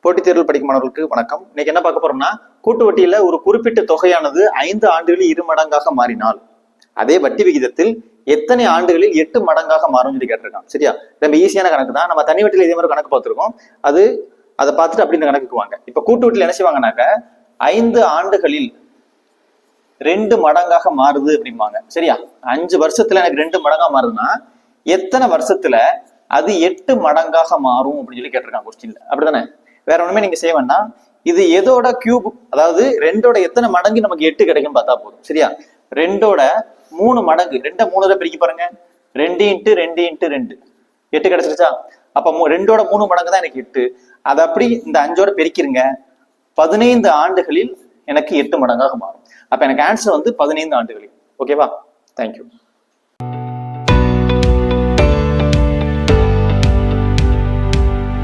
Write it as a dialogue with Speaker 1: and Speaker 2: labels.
Speaker 1: போட்டித் தேர்வில் படிக்கும் மாணவர்களுக்கு வணக்கம். இன்னைக்கு என்ன பார்க்க போறோம்னா, கூட்டு வட்டியில ஒரு குறிப்பிட்ட தொகையானது 5 ஆண்டுகளில் 2 மடங்காக மாறினால் அதே வட்டி விகிதத்தில் எத்தனை ஆண்டுகளில் 8 மடங்காக மாறும் சொல்லி கேட்டிருக்கான். சரியா? ரொம்ப ஈஸியான கணக்கு தான். நம்ம தனி வட்டியில இதே மாதிரி கணக்கு பார்த்திருக்கோம். அதை பார்த்துட்டு அப்படி இந்த கணக்குக்கு வாங்க. இப்ப கூட்டு வட்டியில் என்ன செய்வாங்கன்னாக்க 5 ஆண்டுகளில் 2 மடங்காக மாறுது அப்படிம்பாங்க. சரியா? 5 வருஷத்துல எனக்கு 2 மடங்கா மாறுதுன்னா எத்தனை வருஷத்துல அது 8 மடங்காக மாறும் அப்படின்னு சொல்லி கேட்டிருக்காங்க கொஸ்டின்ல. அப்படித்தானே? வேற ஒண்ணுமே நீங்க செய்ய வேண்டாம். இது எதோட கியூப், அதாவது 2ஓட எத்தனை மடங்கு நமக்கு 8 கிடைக்கும் பார்த்தா போதும். சரியா? 2ஓட 3 மடங்கு, 2 3 பிரிக்க பாருங்க. 2 × 2 × 2 8 கிடைச்சிருச்சா? அப்ப 2ஓட 3 மடங்கு தான் எனக்கு 8. அதை அப்படி இந்த 5ஓட பெருக்கிருங்க. 15 ஆண்டுகளில் எனக்கு 8 மடங்காக மாறும். அப்ப எனக்கு ஆன்சர் 15 ஆண்டுகளில். ஓகேவா? தேங்க்யூ.